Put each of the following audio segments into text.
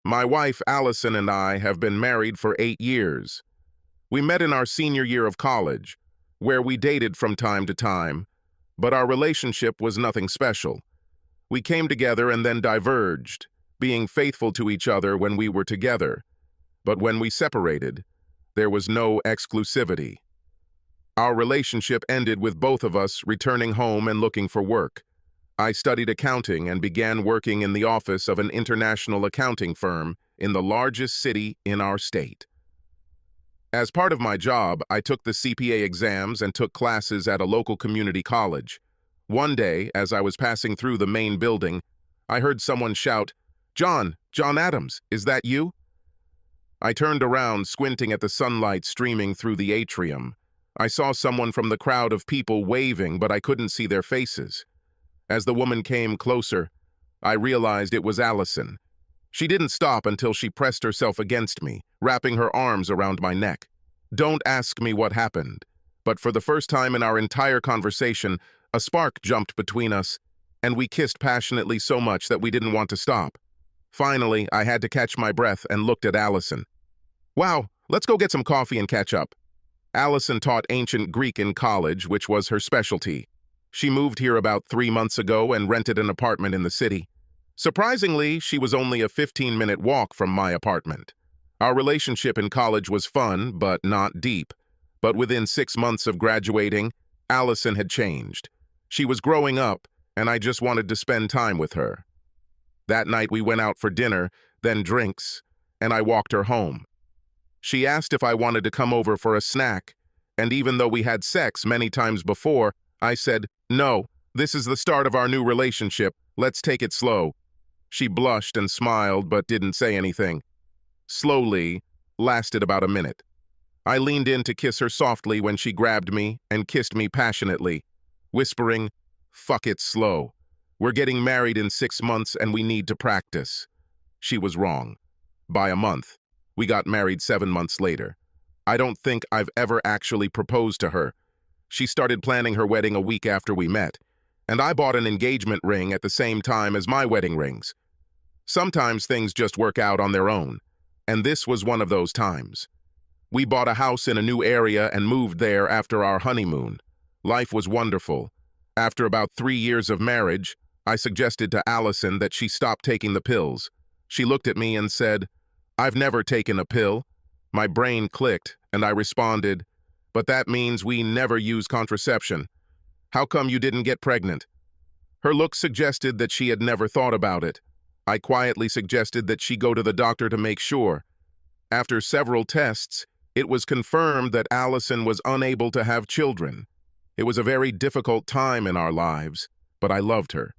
My wife, Allison, and I have been married for 8 years. We met in our senior year of college, where we dated from time to time, but our relationship was nothing special. We came together and then diverged, being faithful to each other when we were together. But when we separated, there was no exclusivity. Our relationship ended with both of us returning home and looking for work. I studied accounting and began working in the office of an international accounting firm in the largest city in our state. As part of my job, I took the CPA exams and took classes at a local community college. One day, as I was passing through the main building, I heard someone shout, John Adams, is that you?" I turned around, squinting at the sunlight streaming through the atrium. I saw someone from the crowd of people waving, but I couldn't see their faces. As the woman came closer, I realized it was Allison. She didn't stop until she pressed herself against me, wrapping her arms around my neck. Don't ask me what happened, but for the first time in our entire conversation, a spark jumped between us, and we kissed passionately so much that we didn't want to stop. Finally, I had to catch my breath and looked at Allison. "Wow, let's go get some coffee and catch up." Allison taught ancient Greek in college, which was her specialty. She moved here about 3 months ago and rented an apartment in the city. Surprisingly, she was only a 15-minute walk from my apartment. Our relationship in college was fun, but not deep. But within 6 months of graduating, Allison had changed. She was growing up, and I just wanted to spend time with her. That night we went out for dinner, then drinks, and I walked her home. She asked if I wanted to come over for a snack, and even though we had sex many times before, I said, "No, this is the start of our new relationship. Let's take it slow." She blushed and smiled but didn't say anything. Slowly, lasted about a minute. I leaned in to kiss her softly when she grabbed me and kissed me passionately, whispering, "Fuck it slow. We're getting married in 6 months and we need to practice." She was wrong. By a month. We got married 7 months later. I don't think I've ever actually proposed to her. She started planning her wedding a week after we met, and I bought an engagement ring at the same time as my wedding rings. Sometimes things just work out on their own, and this was one of those times. We bought a house in a new area and moved there after our honeymoon. Life was wonderful. After about 3 years of marriage, I suggested to Allison that she stop taking the pills. She looked at me and said, "I've never taken a pill." My brain clicked, and I responded, "But that means we never use contraception. How come you didn't get pregnant?" Her look suggested that she had never thought about it. I quietly suggested that she go to the doctor to make sure. After several tests, it was confirmed that Allison was unable to have children. It was a very difficult time in our lives, but I loved her.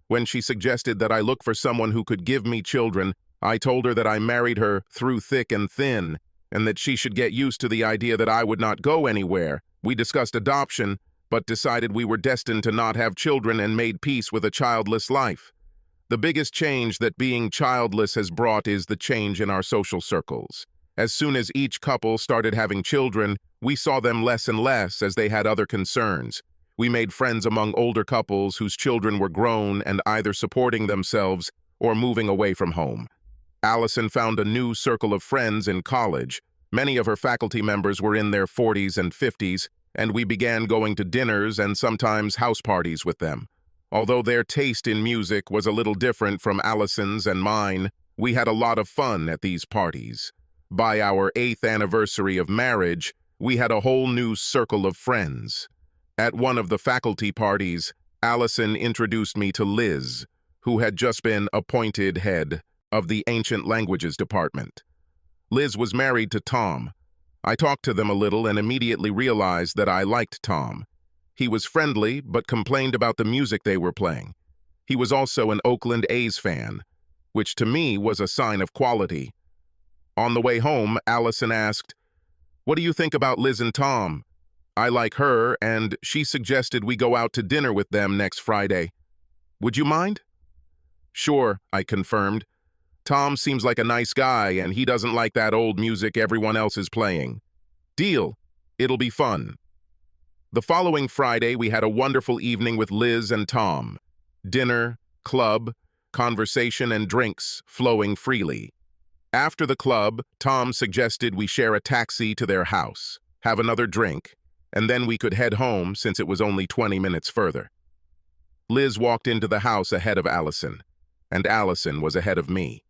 When she suggested that I look for someone who could give me children, I told her that I married her through thick and thin, and that she should get used to the idea that I would not go anywhere. We discussed adoption, but decided we were destined to not have children and made peace with a childless life. The biggest change that being childless has brought is the change in our social circles. As soon as each couple started having children, we saw them less and less as they had other concerns. We made friends among older couples whose children were grown and either supporting themselves or moving away from home. Allison found a new circle of friends in college. Many of her faculty members were in their 40s and 50s, and we began going to dinners and sometimes house parties with them. Although their taste in music was a little different from Allison's and mine, we had a lot of fun at these parties. By our 8th anniversary of marriage, we had a whole new circle of friends. At one of the faculty parties, Allison introduced me to Liz, who had just been appointed head of the Ancient Languages Department. Liz was married to Tom. I talked to them a little and immediately realized that I liked Tom. He was friendly, but complained about the music they were playing. He was also an Oakland A's fan, which to me was a sign of quality. On the way home, Allison asked, "What do you think about Liz and Tom?" I like her, and she suggested we go out to dinner with them next Friday. "Would you mind?" "Sure," I confirmed. "Tom seems like a nice guy, and he doesn't like that old music everyone else is playing." "Deal. It'll be fun." The following Friday, we had a wonderful evening with Liz and Tom. Dinner, club, conversation, and drinks flowing freely. After the club, Tom suggested we share a taxi to their house, have another drink, and then we could head home since it was only 20 minutes further. Liz walked into the house ahead of Allison, and Allison was ahead of me.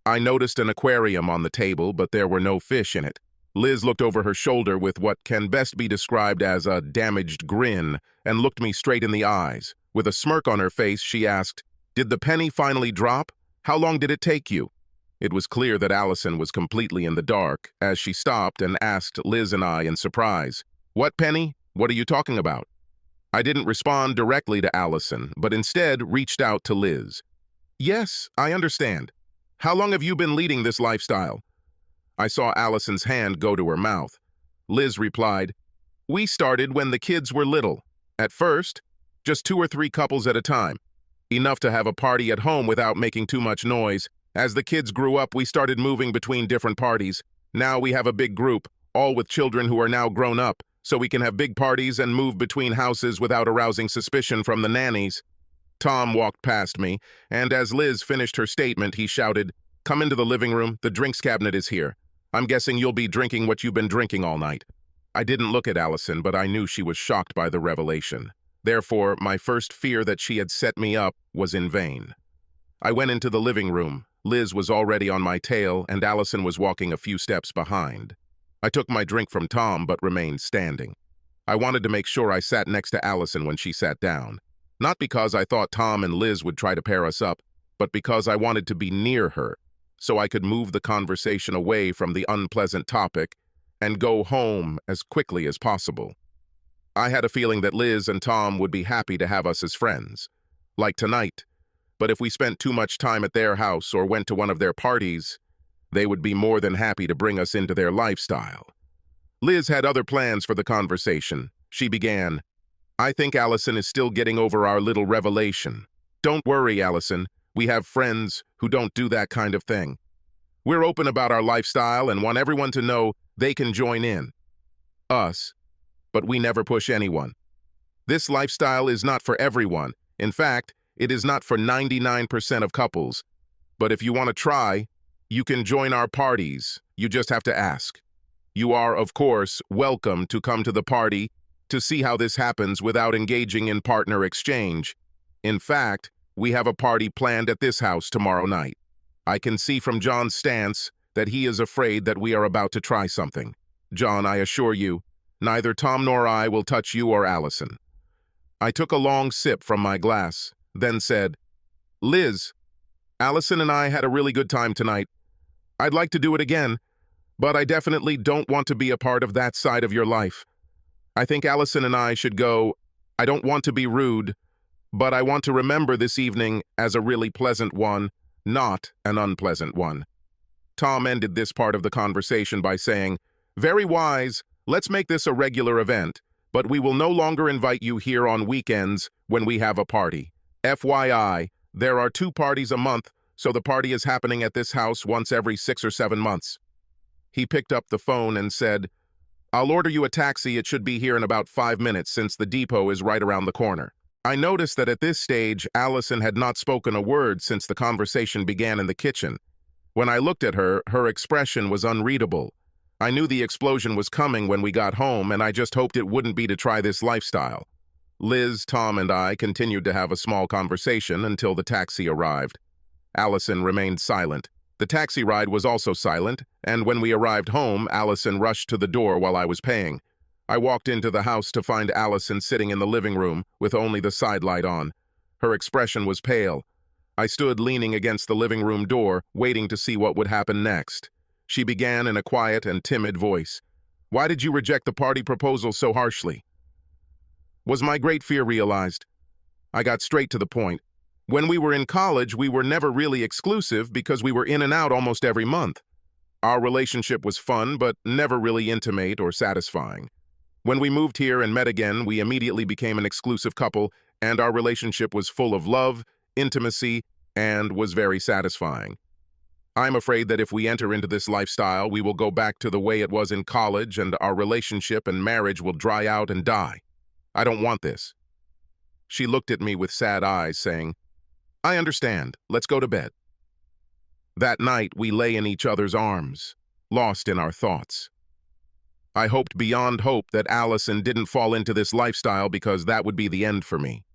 I noticed an aquarium on the table, but there were no fish in it. Liz looked over her shoulder with what can best be described as a damaged grin and looked me straight in the eyes. With a smirk on her face, she asked, "Did the penny finally drop? How long did it take you?" It was clear that Allison was completely in the dark as she stopped and asked Liz and I in surprise, "What penny? What are you talking about?" I didn't respond directly to Allison, but instead reached out to Liz. "Yes, I understand. How long have you been leading this lifestyle?" I saw Allison's hand go to her mouth. Liz replied, "We started when the kids were little. At first, just 2 or 3 couples at a time. Enough to have a party at home without making too much noise. As the kids grew up, we started moving between different parties. Now we have a big group, all with children who are now grown up, so we can have big parties and move between houses without arousing suspicion from the nannies." Tom walked past me, and as Liz finished her statement, he shouted, "Come into the living room, the drinks cabinet is here. I'm guessing you'll be drinking what you've been drinking all night." I didn't look at Allison, but I knew she was shocked by the revelation. Therefore, my first fear that she had set me up was in vain. I went into the living room. Liz was already on my tail, and Allison was walking a few steps behind. I took my drink from Tom, but remained standing. I wanted to make sure I sat next to Allison when she sat down. Not because I thought Tom and Liz would try to pair us up, but because I wanted to be near her, so I could move the conversation away from the unpleasant topic and go home as quickly as possible. I had a feeling that Liz and Tom would be happy to have us as friends, like tonight, but if we spent too much time at their house or went to one of their parties, they would be more than happy to bring us into their lifestyle. Liz had other plans for the conversation. She began, "I think Allison is still getting over our little revelation. Don't worry, Allison. We have friends who don't do that kind of thing. We're open about our lifestyle and want everyone to know they can join in. Us. But we never push anyone. This lifestyle is not for everyone. In fact, it is not for 99% of couples. But if you want to try, you can join our parties. You just have to ask. You are, of course, welcome to come to the party to see how this happens without engaging in partner exchange. In fact, we have a party planned at this house tomorrow night. I can see from John's stance that he is afraid that we are about to try something. John, I assure you, neither Tom nor I will touch you or Allison." I took a long sip from my glass, then said, "Liz, Allison and I had a really good time tonight. I'd like to do it again, but I definitely don't want to be a part of that side of your life. I think Allison and I should go. I don't want to be rude, but I want to remember this evening as a really pleasant one, not an unpleasant one." Tom ended this part of the conversation by saying, "Very wise. Let's make this a regular event, but we will no longer invite you here on weekends when we have a party. FYI, there are 2 parties a month, so the party is happening at this house once every 6 or 7 months. He picked up the phone and said, "I'll order you a taxi. It should be here in about 5 minutes since the depot is right around the corner." I noticed that at this stage, Allison had not spoken a word since the conversation began in the kitchen. When I looked at her, her expression was unreadable. I knew the explosion was coming when we got home, and I just hoped it wouldn't be to try this lifestyle. Liz, Tom, and I continued to have a small conversation until the taxi arrived. Allison remained silent. The taxi ride was also silent, and when we arrived home, Allison rushed to the door while I was paying. I walked into the house to find Allison sitting in the living room with only the side light on. Her expression was pale. I stood leaning against the living room door, waiting to see what would happen next. She began in a quiet and timid voice. "Why did you reject the party proposal so harshly?" Was my great fear realized? I got straight to the point. When we were in college, we were never really exclusive because we were in and out almost every month. Our relationship was fun, but never really intimate or satisfying. When we moved here and met again, we immediately became an exclusive couple, and our relationship was full of love, intimacy, and was very satisfying. I'm afraid that if we enter into this lifestyle, we will go back to the way it was in college, and our relationship and marriage will dry out and die. I don't want this. She looked at me with sad eyes, saying, "I understand. Let's go to bed." That night, we lay in each other's arms, lost in our thoughts. I hoped beyond hope that Allison didn't fall into this lifestyle because that would be the end for me.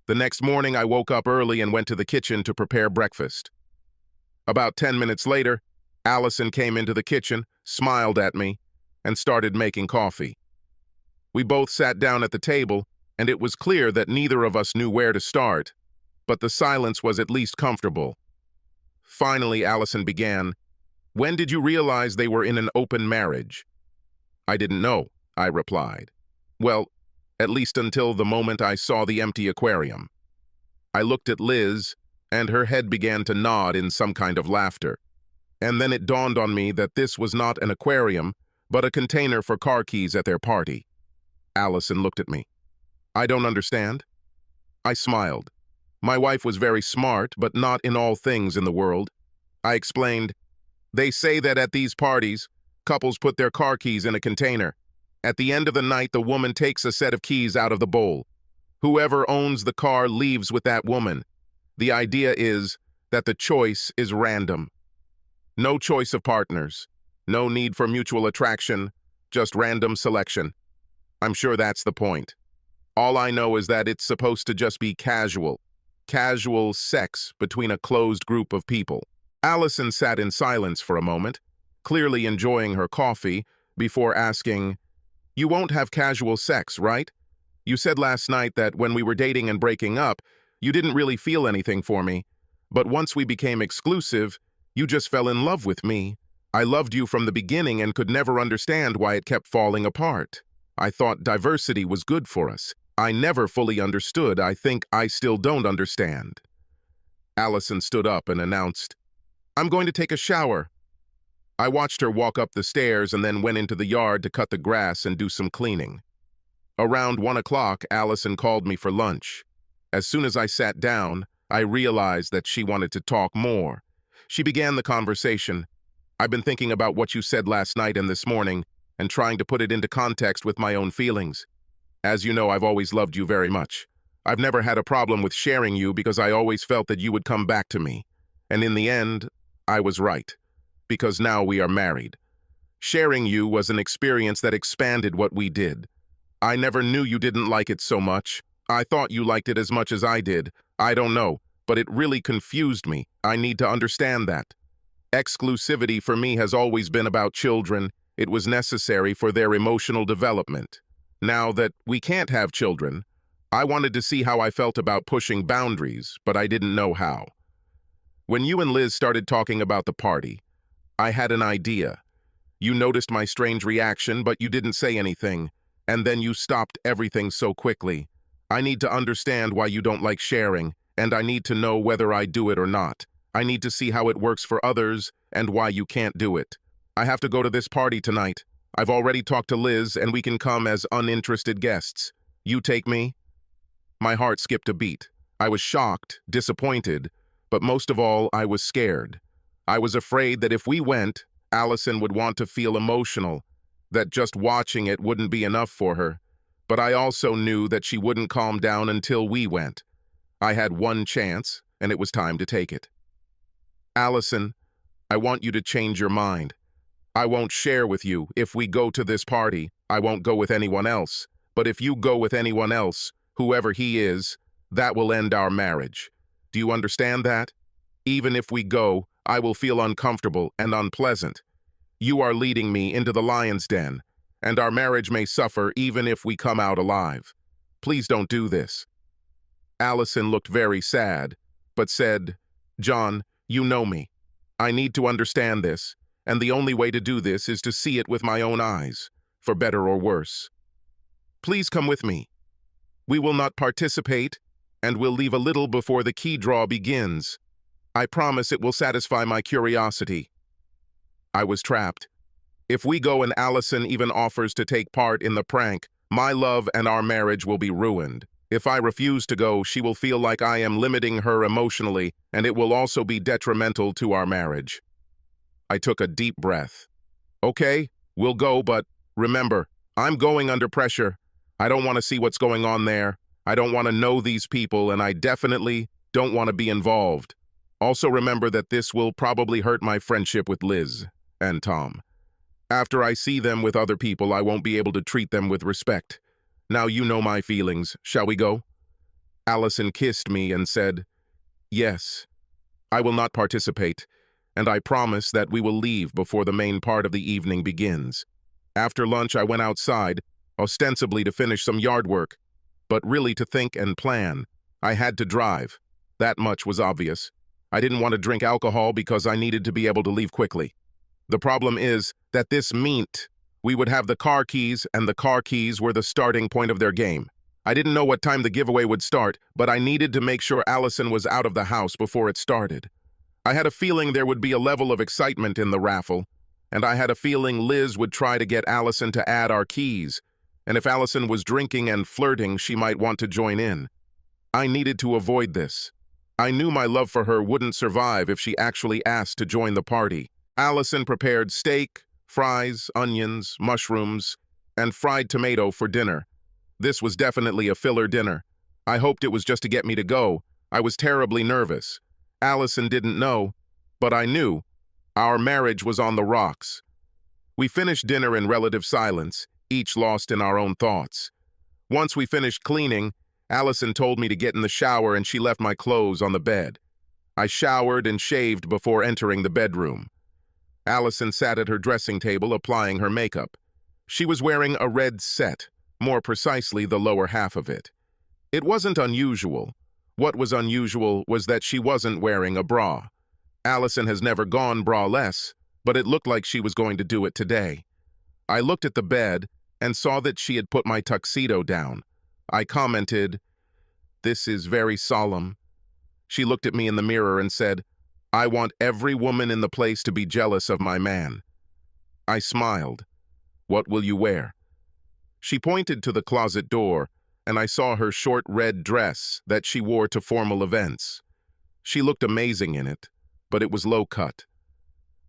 The next morning, I woke up early and went to the kitchen to prepare breakfast. About 10 minutes later, Allison came into the kitchen, smiled at me, and started making coffee. We both sat down at the table, and it was clear that neither of us knew where to start, but the silence was at least comfortable. Finally, Allison began, "When did you realize they were in an open marriage?" "I didn't know," I replied. "Well, at least until the moment I saw the empty aquarium." I looked at Liz, and her head began to nod in some kind of laughter. And then it dawned on me that this was not an aquarium, but a container for car keys at their party. Allison looked at me. "I don't understand." I smiled. My wife was very smart, but not in all things in the world. I explained, "They say that at these parties, couples put their car keys in a container. At the end of the night, the woman takes a set of keys out of the bowl. Whoever owns the car leaves with that woman. The idea is that the choice is random. No choice of partners, no need for mutual attraction, just random selection. I'm sure that's the point. All I know is that it's supposed to just be casual sex between a closed group of people." Allison sat in silence for a moment, clearly enjoying her coffee, before asking, "You won't have casual sex, right? You said last night that when we were dating and breaking up, you didn't really feel anything for me. But once we became exclusive, you just fell in love with me. I loved you from the beginning and could never understand why it kept falling apart. I thought diversity was good for us. I never fully understood. I think I still don't understand." Allison stood up and announced, "I'm going to take a shower." I watched her walk up the stairs and then went into the yard to cut the grass and do some cleaning. Around 1 o'clock, Allison called me for lunch. As soon as I sat down, I realized that she wanted to talk more. She began the conversation. "I've been thinking about what you said last night and this morning, and trying to put it into context with my own feelings. As you know, I've always loved you very much. I've never had a problem with sharing you because I always felt that you would come back to me. And in the end, I was right, because now we are married. Sharing you was an experience that expanded what we did. I never knew you didn't like it so much. I thought you liked it as much as I did. I don't know, but it really confused me. I need to understand that. Exclusivity for me has always been about children. It was necessary for their emotional development. Now that we can't have children, I wanted to see how I felt about pushing boundaries, but I didn't know how. When you and Liz started talking about the party, I had an idea. You noticed my strange reaction, but you didn't say anything, and then you stopped everything so quickly. I need to understand why you don't like sharing, and I need to know whether I do it or not. I need to see how it works for others and why you can't do it. I have to go to this party tonight. I've already talked to Liz, and we can come as uninterested guests. You take me?" My heart skipped a beat. I was shocked, disappointed, but most of all, I was scared. I was afraid that if we went, Allison would want to feel emotional, that just watching it wouldn't be enough for her. But I also knew that she wouldn't calm down until we went. I had one chance, and it was time to take it. "Allison, I want you to change your mind. I won't share with you. If we go to this party, I won't go with anyone else. But if you go with anyone else, whoever he is, that will end our marriage. Do you understand that? Even if we go, I will feel uncomfortable and unpleasant. You are leading me into the lion's den, and our marriage may suffer even if we come out alive. Please don't do this." Allison looked very sad, but said, "John, you know me. I need to understand this, and the only way to do this is to see it with my own eyes, for better or worse. Please come with me. We will not participate, and we'll leave a little before the key draw begins. I promise it will satisfy my curiosity." I was trapped. If we go and Allison even offers to take part in the prank, my love and our marriage will be ruined. If I refuse to go, she will feel like I am limiting her emotionally, and it will also be detrimental to our marriage. I took a deep breath. "Okay, we'll go, but remember, I'm going under pressure. I don't want to see what's going on there. I don't want to know these people, and I definitely don't want to be involved. Also remember that this will probably hurt my friendship with Liz and Tom. After I see them with other people, I won't be able to treat them with respect. Now you know my feelings. Shall we go? Allison kissed me and said, "Yes, I will not participate, and I promise that we will leave before the main part of the evening begins." After lunch, I went outside, ostensibly to finish some yard work, but really to think and plan. I had to drive. That much was obvious. I didn't want to drink alcohol because I needed to be able to leave quickly. The problem is that this meant we would have the car keys, and the car keys were the starting point of their game. I didn't know what time the giveaway would start, but I needed to make sure Allison was out of the house before it started. I had a feeling there would be a level of excitement in the raffle, and I had a feeling Liz would try to get Allison to add our keys, and if Allison was drinking and flirting, she might want to join in. I needed to avoid this. I knew my love for her wouldn't survive if she actually asked to join the party. Allison prepared steak, fries, onions, mushrooms, and fried tomato for dinner. This was definitely a filler dinner. I hoped it was just to get me to go. I was terribly nervous. Allison didn't know, but I knew. Our marriage was on the rocks. We finished dinner in relative silence, each lost in our own thoughts. Once we finished cleaning, Allison told me to get in the shower and she left my clothes on the bed. I showered and shaved before entering the bedroom. Allison sat at her dressing table applying her makeup. She was wearing a red set, more precisely the lower half of it. It wasn't unusual. What was unusual was that she wasn't wearing a bra. Allison has never gone braless, but it looked like she was going to do it today. I looked at the bed and saw that she had put my tuxedo down. I commented, "This is very solemn." She looked at me in the mirror and said, "I want every woman in the place to be jealous of my man." I smiled. "What will you wear?" She pointed to the closet door, and I saw her short red dress that she wore to formal events. She looked amazing in it, but it was low cut.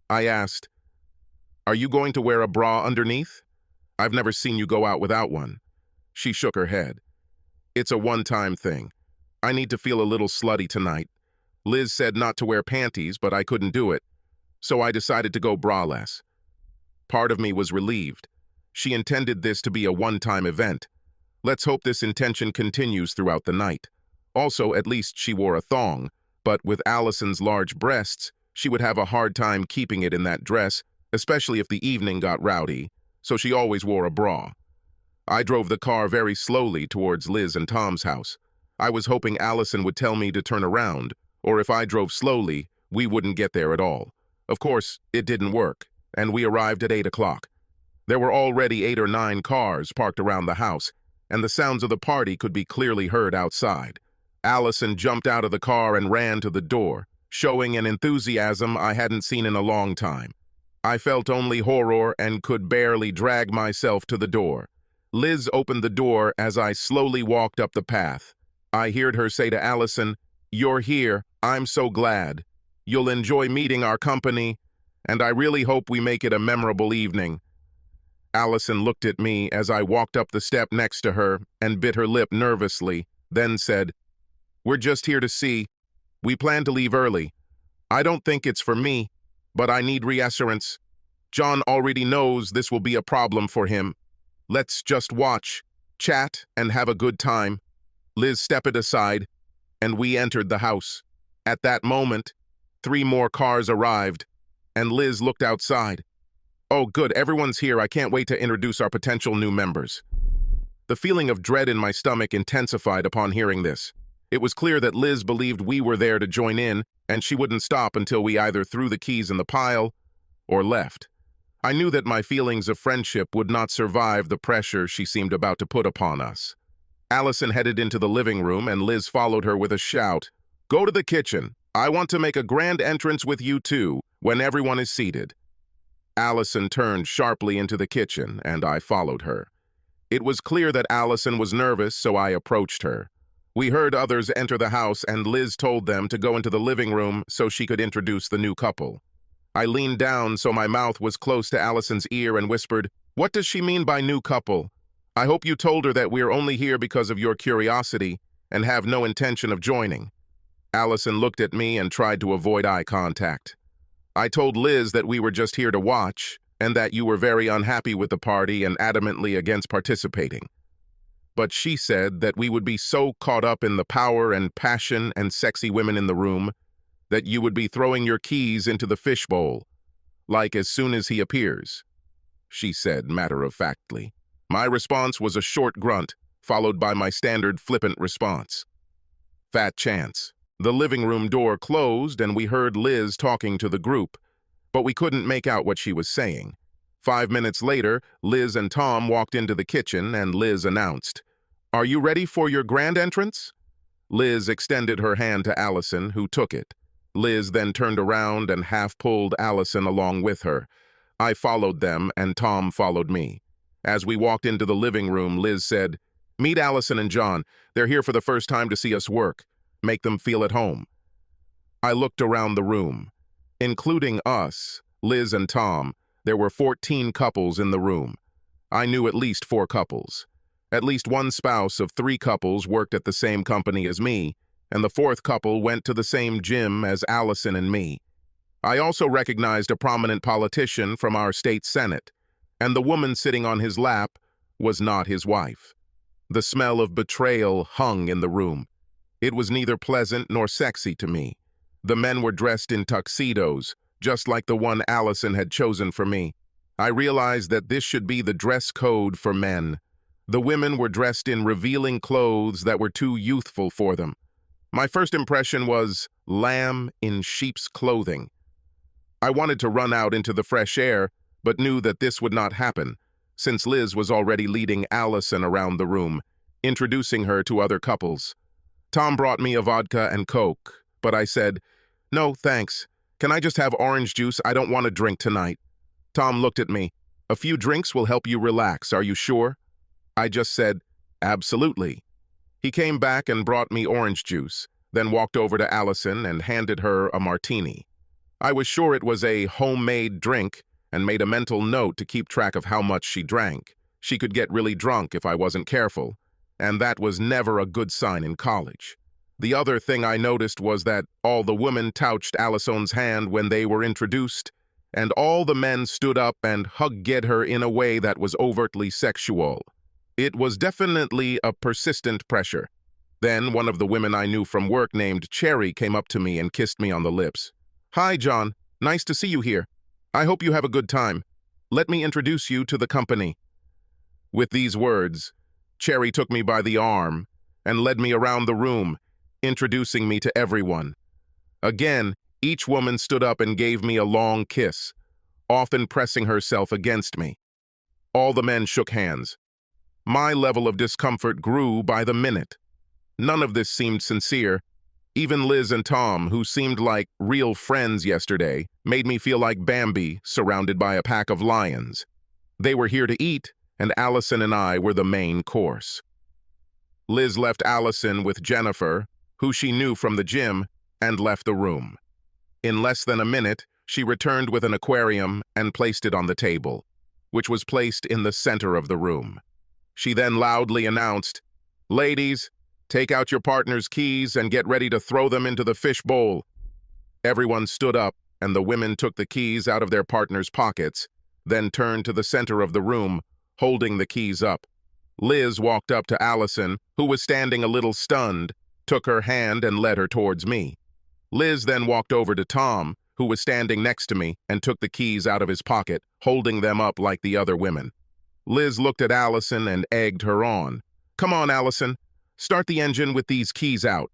I asked, "Are you going to wear a bra underneath? I've never seen you go out without one." She shook her head. "It's a one-time thing. I need to feel a little slutty tonight. Liz said not to wear panties, but I couldn't do it, so I decided to go braless." Part of me was relieved. She intended this to be a one-time event. Let's hope this intention continues throughout the night. Also, at least she wore a thong, but with Allison's large breasts, she would have a hard time keeping it in that dress, especially if the evening got rowdy, so she always wore a bra. I drove the car very slowly towards Liz and Tom's house. I was hoping Allison would tell me to turn around, or if I drove slowly, we wouldn't get there at all. Of course, it didn't work, and we arrived at 8 o'clock. There were already 8 or 9 cars parked around the house, and the sounds of the party could be clearly heard outside. Allison jumped out of the car and ran to the door, showing an enthusiasm I hadn't seen in a long time. I felt only horror and could barely drag myself to the door. Liz opened the door as I slowly walked up the path. I heard her say to Allison, "You're here. I'm so glad. You'll enjoy meeting our company, and I really hope we make it a memorable evening." Allison looked at me as I walked up the step next to her and bit her lip nervously, then said, "We're just here to see. We plan to leave early. I don't think it's for me, but I need reassurance. John already knows this will be a problem for him. Let's just watch, chat, and have a good time." Liz stepped aside, and we entered the house. At that moment, 3 more cars arrived, and Liz looked outside. "Oh, good, everyone's here. I can't wait to introduce our potential new members." The feeling of dread in my stomach intensified upon hearing this. It was clear that Liz believed we were there to join in, and she wouldn't stop until we either threw the keys in the pile or left. I knew that my feelings of friendship would not survive the pressure she seemed about to put upon us. Allison headed into the living room, and Liz followed her with a shout, "Go to the kitchen. I want to make a grand entrance with you two when everyone is seated." Allison turned sharply into the kitchen, and I followed her. It was clear that Allison was nervous, so I approached her. We heard others enter the house, and Liz told them to go into the living room so she could introduce the new couple. I leaned down so my mouth was close to Allison's ear and whispered, "What does she mean by new couple? I hope you told her that we are only here because of your curiosity and have no intention of joining." Allison looked at me and tried to avoid eye contact. I told Liz that we were just here to watch, and that you were very unhappy with the party and adamantly against participating. But she said that we would be so caught up in the power and passion and sexy women in the room that you would be throwing your keys into the fishbowl, like as soon as he appears, she said matter-of-factly. My response was a short grunt, followed by my standard flippant response. Fat chance. The living room door closed and we heard Liz talking to the group, but we couldn't make out what she was saying. 5 minutes later, Liz and Tom walked into the kitchen and Liz announced, "Are you ready for your grand entrance?" Liz extended her hand to Allison, who took it. Liz then turned around and half-pulled Allison along with her. I followed them and Tom followed me. As we walked into the living room, Liz said, "Meet Allison and John. They're here for the first time to see us work. Make them feel at home." I looked around the room. Including us, Liz and Tom, there were 14 couples in the room. I knew at least 4 couples. At least one spouse of 3 couples worked at the same company as me, and the 4th couple went to the same gym as Allison and me. I also recognized a prominent politician from our state senate, and the woman sitting on his lap was not his wife. The smell of betrayal hung in the room. It was neither pleasant nor sexy to me. The men were dressed in tuxedos, just like the one Allison had chosen for me. I realized that this should be the dress code for men. The women were dressed in revealing clothes that were too youthful for them. My first impression was lamb in sheep's clothing. I wanted to run out into the fresh air, but knew that this would not happen, since Liz was already leading Allison around the room, introducing her to other couples. Tom brought me a vodka and Coke, but I said, "No, thanks. Can I just have orange juice? I don't want to drink tonight." Tom looked at me. "A few drinks will help you relax. Are you sure?" I just said, "Absolutely." He came back and brought me orange juice, then walked over to Allison and handed her a martini. I was sure it was a homemade drink and made a mental note to keep track of how much she drank. She could get really drunk if I wasn't careful, and that was never a good sign in college. The other thing I noticed was that all the women touched Allison's hand when they were introduced, and all the men stood up and hugged her in a way that was overtly sexual. It was definitely a persistent pressure. Then one of the women I knew from work named Cherry came up to me and kissed me on the lips. "Hi, John. Nice to see you here. I hope you have a good time. Let me introduce you to the company." With these words, Cherry took me by the arm and led me around the room, introducing me to everyone. Again, each woman stood up and gave me a long kiss, often pressing herself against me. All the men shook hands. My level of discomfort grew by the minute. None of this seemed sincere. Even Liz and Tom, who seemed like real friends yesterday, made me feel like Bambi surrounded by a pack of lions. They were here to eat, and Allison and I were the main course. Liz left Allison with Jennifer, who she knew from the gym, and left the room. In less than a minute, she returned with an aquarium and placed it on the table, which was placed in the center of the room. She then loudly announced, "Ladies, take out your partner's keys and get ready to throw them into the fish bowl." Everyone stood up, and the women took the keys out of their partner's pockets, then turned to the center of the room, holding the keys up. Liz walked up to Allison, who was standing a little stunned, took her hand and led her towards me. Liz then walked over to Tom, who was standing next to me, and took the keys out of his pocket, holding them up like the other women. Liz looked at Allison and egged her on. "Come on, Allison. Start the engine with these keys out."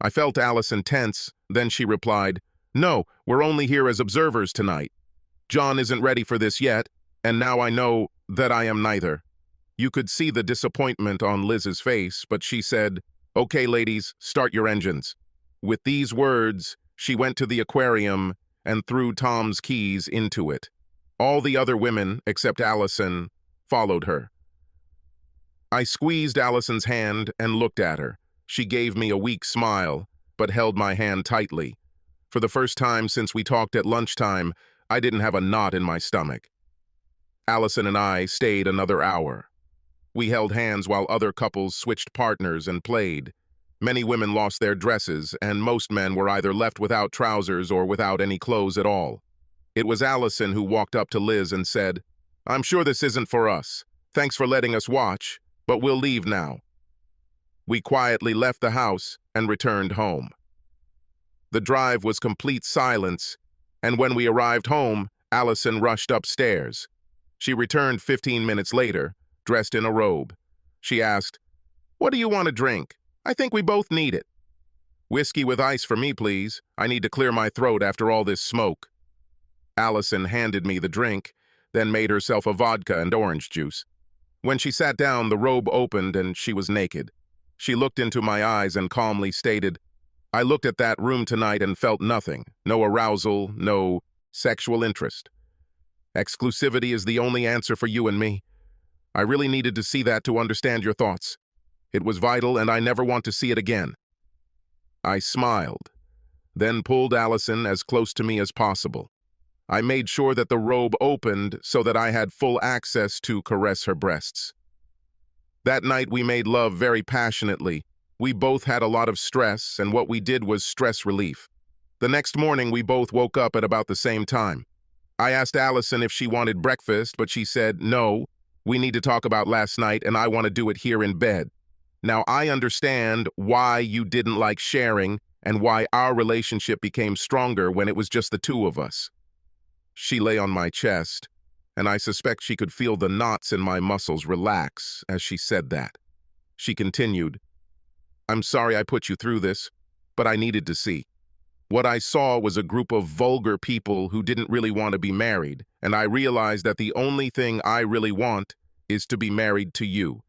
I felt Allison tense, then she replied, "No, we're only here as observers tonight. John isn't ready for this yet, and now I know that I am neither." You could see the disappointment on Liz's face, but she said, "Okay, ladies, start your engines." With these words, she went to the aquarium and threw Tom's keys into it. All the other women, except Allison, followed her. I squeezed Allison's hand and looked at her. She gave me a weak smile, but held my hand tightly. For the first time since we talked at lunchtime, I didn't have a knot in my stomach. Allison and I stayed another hour. We held hands while other couples switched partners and played. Many women lost their dresses, and most men were either left without trousers or without any clothes at all. It was Allison who walked up to Liz and said, "I'm sure this isn't for us. Thanks for letting us watch, but we'll leave now." We quietly left the house and returned home. The drive was complete silence, and when we arrived home, Allison rushed upstairs. She returned 15 minutes later, dressed in a robe. She asked, "What do you want to drink? I think we both need it." "Whiskey with ice for me, please. I need to clear my throat after all this smoke." Allison handed me the drink, then made herself a vodka and orange juice. When she sat down, the robe opened and she was naked. She looked into my eyes and calmly stated, "I looked at that room tonight and felt nothing, no arousal, no sexual interest. Exclusivity is the only answer for you and me. I really needed to see that to understand your thoughts. It was vital and I never want to see it again." I smiled, then pulled Allison as close to me as possible. I made sure that the robe opened so that I had full access to caress her breasts. That night we made love very passionately. We both had a lot of stress, and what we did was stress relief. The next morning we both woke up at about the same time. I asked Allison if she wanted breakfast, but she said, "No, we need to talk about last night and I want to do it here in bed." Now I understand why you didn't like sharing and why our relationship became stronger when it was just the two of us. She lay on my chest, and I suspect she could feel the knots in my muscles relax as she said that. She continued, "I'm sorry I put you through this, but I needed to see. What I saw was a group of vulgar people who didn't really want to be married, and I realized that the only thing I really want is to be married to you."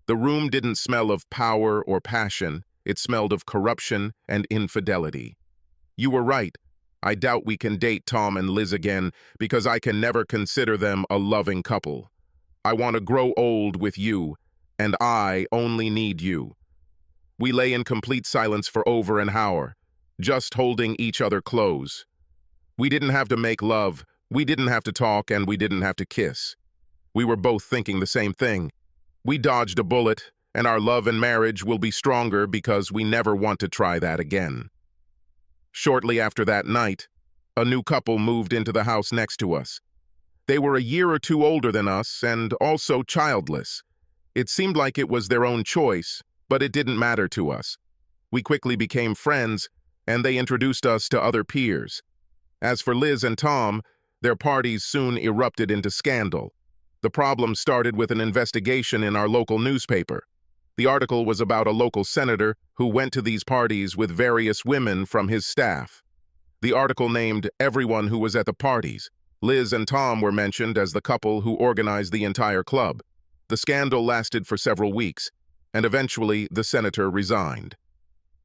The room didn't smell of power or passion. It smelled of corruption and infidelity. "You were right. I doubt we can date Tom and Liz again because I can never consider them a loving couple. I want to grow old with you, and I only need you." We lay in complete silence for over an hour, just holding each other close. We didn't have to make love, we didn't have to talk, and we didn't have to kiss. We were both thinking the same thing. We dodged a bullet, and our love and marriage will be stronger because we never want to try that again. Shortly after that night, a new couple moved into the house next to us. They were a year or two older than us and also childless. It seemed like it was their own choice, but it didn't matter to us. We quickly became friends, and they introduced us to other peers. As for Liz and Tom, their parties soon erupted into scandal. The problem started with an investigation in our local newspaper. The article was about a local senator who went to these parties with various women from his staff. The article named everyone who was at the parties. Liz and Tom were mentioned as the couple who organized the entire club. The scandal lasted for several weeks, and eventually the senator resigned.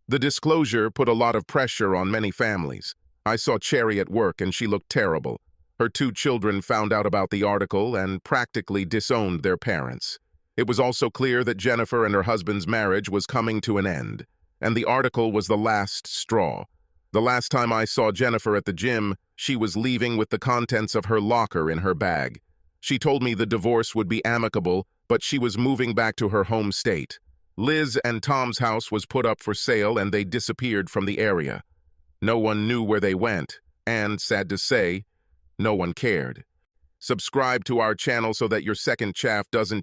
The disclosure put a lot of pressure on many families. I saw Cherry at work and she looked terrible. Her 2 children found out about the article and practically disowned their parents. It was also clear that Jennifer and her husband's marriage was coming to an end, and the article was the last straw. The last time I saw Jennifer at the gym, she was leaving with the contents of her locker in her bag. She told me the divorce would be amicable, but she was moving back to her home state. Liz and Tom's house was put up for sale and they disappeared from the area. No one knew where they went, and, sad to say, no one cared. Subscribe to our channel so that your second chaff doesn't